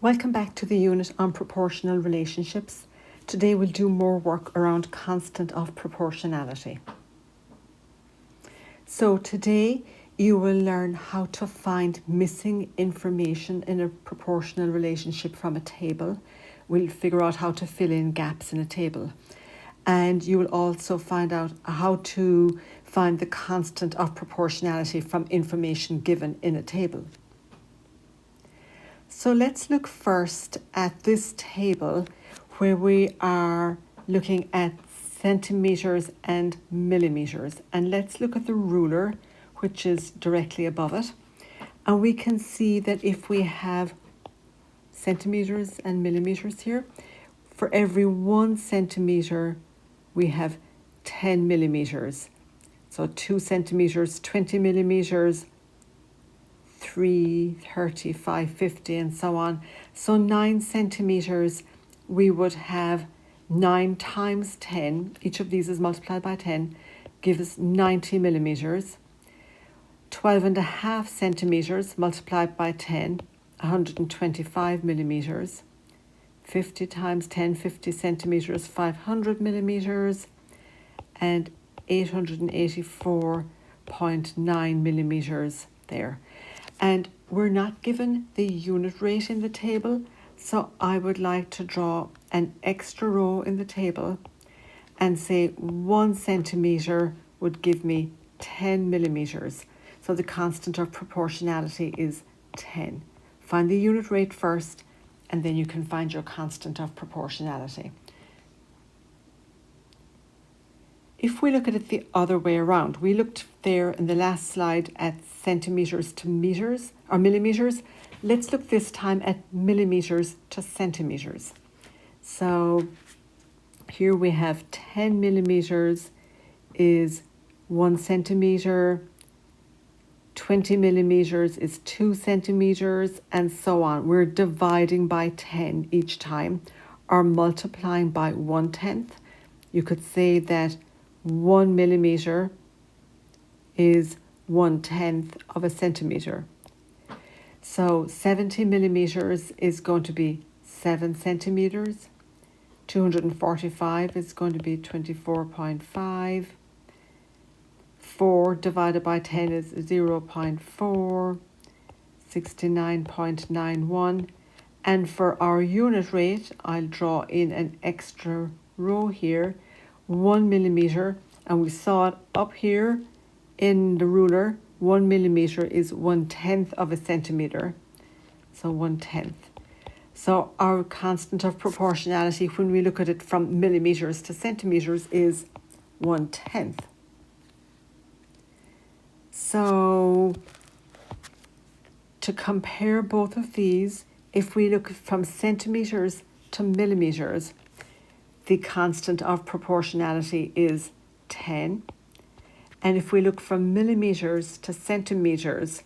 Welcome back to the unit on proportional relationships. Today we'll do more work around constant of proportionality. So today you will learn how to find missing information in a proportional relationship from a table. We'll figure out how to fill in gaps in a table. And you will also find out how to find the constant of proportionality from information given in a table. So let's look first at this table where we are looking at centimeters and millimeters. And let's look at the ruler, which is directly above it. And we can see that if we have centimeters and millimeters here, for every 1 centimeter, we have 10 millimeters. So 2 centimeters, 20 millimeters, 3, 30, 5, 50, and so on. So 9 centimeters, we would have 9 times 10. Each of these is multiplied by 10, gives 90 millimeters. 12.5 centimeters multiplied by 10, 125 millimeters. 50 times 10, 50 centimeters, 500 millimeters. And 884.9 millimeters there. And we're not given the unit rate in the table, so I would like to draw an extra row in the table and say 1 centimeter would give me 10 millimeters. So the constant of proportionality is 10. Find the unit rate first, and then you can find your constant of proportionality. If we look at it the other way around, we looked there in the last slide at centimeters to meters or millimeters. Let's look this time at millimeters to centimeters. So here we have 10 millimeters is 1 centimeter, 20 millimeters is 2 centimeters, and so on. We're dividing by 10 each time or multiplying by 1/10. You could say that 1 millimeter is 1/10 of a centimeter. So 70 millimeters is going to be 7 centimeters. 245 is going to be 24.5. 4 divided by 10 is 0.4. 69.91. And for our unit rate, I'll draw in an extra row here. 1 millimeter, and we saw it up here in the ruler. 1 millimeter is 1/10 of a centimeter, so 1/10. So our constant of proportionality, when we look at it from millimeters to centimeters, is 1/10. So to compare both of these, if we look from centimeters to millimeters, the constant of proportionality is 10. And if we look from millimeters to centimeters,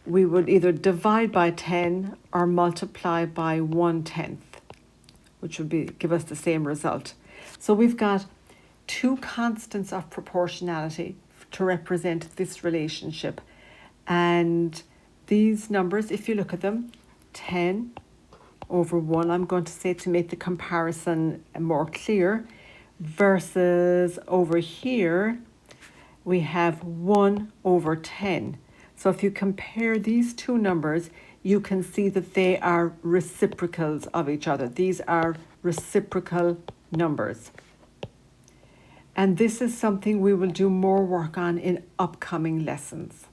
we would either divide by 10 or multiply by 1/10, which would give us the same result. So we've got 2 constants of proportionality to represent this relationship. And these numbers, if you look at them, 10 over 1, I'm going to say to make the comparison more clear, versus over here, we have 1 over 10. So if you compare these 2 numbers, you can see that they are reciprocals of each other. These are reciprocal numbers. And this is something we will do more work on in upcoming lessons.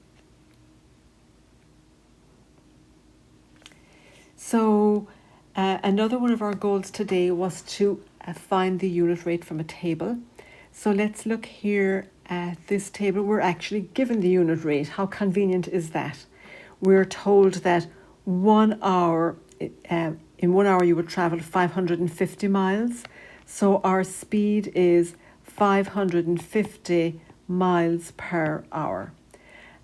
So another one of our goals today was to find the unit rate from a table. So let's look here at this table. We're actually given the unit rate. How convenient is that? We're told that 1 hour, in 1 hour you would travel 550 miles. So our speed is 550 miles per hour.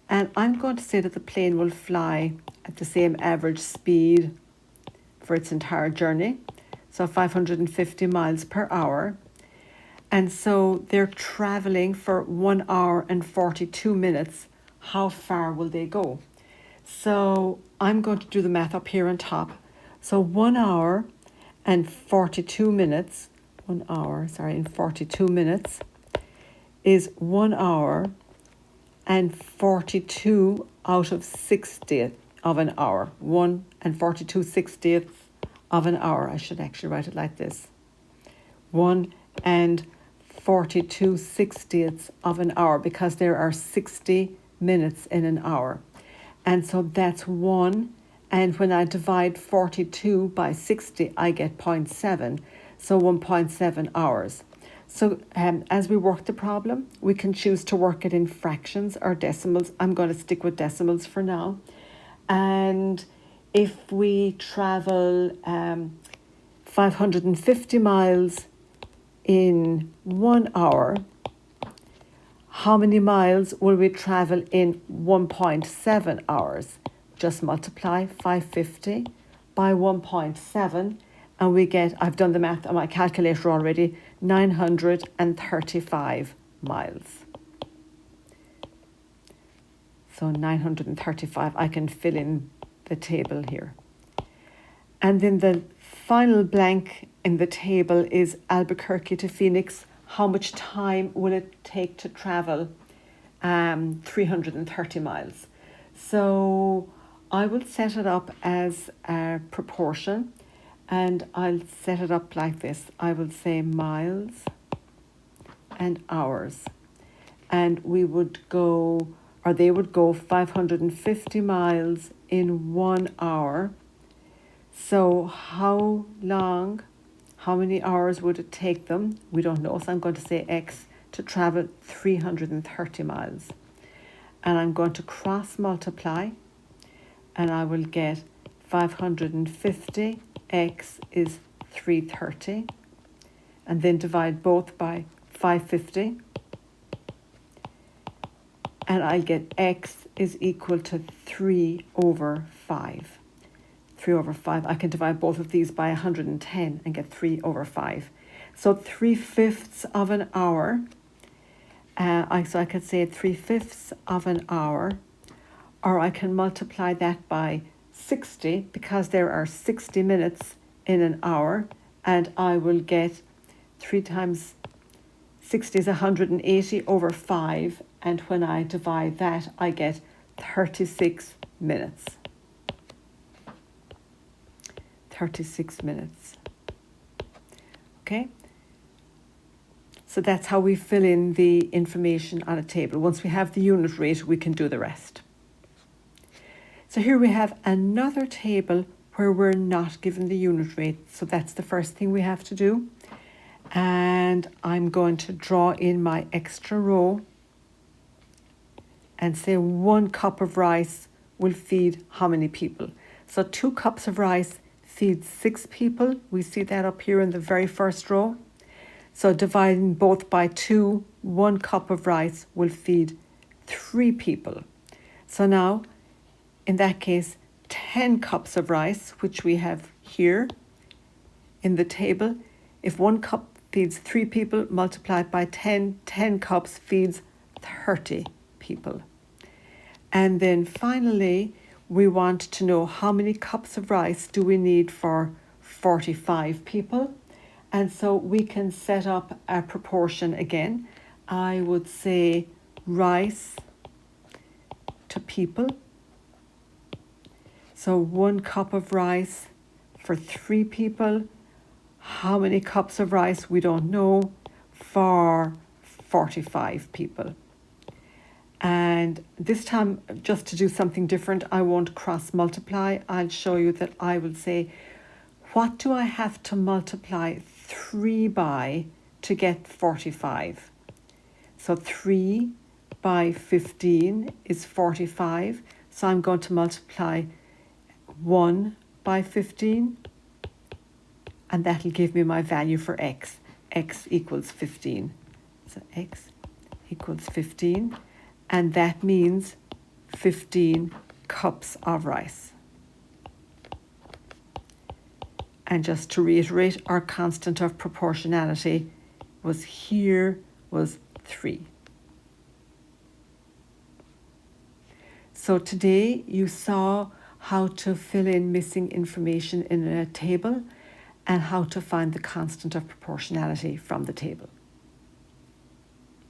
And I'm going to say that the plane will fly at the same average speed for its entire journey, so 550 miles per hour. And so they're traveling for 1 hour and 42 minutes. How far will they go? So I'm going to do the math up here on top. So 1 hour and 42 minutes, 1 hour, and 42 minutes is 1 hour and 42 out of 60th of an hour. 1 and 42 60th of an hour. I should actually write it like this. 1 and 42 60ths of an hour, because there are 60 minutes in an hour. And so that's 1. And when I divide 42 by 60, I get 0.7. So 1.7 hours. So as we work the problem, we can choose to work it in fractions or decimals. I'm going to stick with decimals for now. And if we travel 550 miles in 1 hour, how many miles will we travel in 1.7 hours? Just multiply 550 by 1.7 and we get, I've done the math on my calculator already, 935 miles. So 935, I can fill in the table here. And then the final blank in the table is Albuquerque to Phoenix. How much time will it take to travel 330 miles? So I will set it up as a proportion, and I'll set it up like this. I will say miles and hours, and we would go, or they would go 550 miles in 1 hour. So how long, how many hours would it take them? We don't know, so I'm going to say X to travel 330 miles. And I'm going to cross multiply, and I will get 550, X is 330, and then divide both by 550, and I get X is equal to 3 over 5. 3 over 5, I can divide both of these by 110 and get 3 over 5. So 3/5 of an hour, so I could say 3/5 of an hour, or I can multiply that by 60, because there are 60 minutes in an hour, and I will get 3 times 60 is 180 over 5, and when I divide that, I get 36 minutes. 36 minutes. Okay? So that's how we fill in the information on a table. Once we have the unit rate, we can do the rest. So here we have another table where we're not given the unit rate. So that's the first thing we have to do. And I'm going to draw in my extra row and say 1 cup of rice will feed how many people? So 2 cups of rice feeds 6 people. We see that up here in the very first row. So dividing both by 2, 1 cup of rice will feed 3 people. So now, in that case, 10 cups of rice, which we have here in the table. If 1 cup feeds 3 people, multiplied by 10, 10 cups feeds 30 people. And then finally, we want to know how many cups of rice do we need for 45 people. And so we can set up a proportion again. I would say rice to people. So 1 cup of rice for 3 people. How many cups of rice? We don't know, for 45 people. And this time, just to do something different, I won't cross multiply. I'll show you that I will say, what do I have to multiply 3 by to get 45? So 3 by 15 is 45. So I'm going to multiply 1 by 15. And that'll give me my value for X. X equals 15. So X equals 15. And that means 15 cups of rice. And just to reiterate, our constant of proportionality was 3. So today you saw how to fill in missing information in a table, and how to find the constant of proportionality from the table.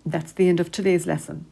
That's the end of today's lesson.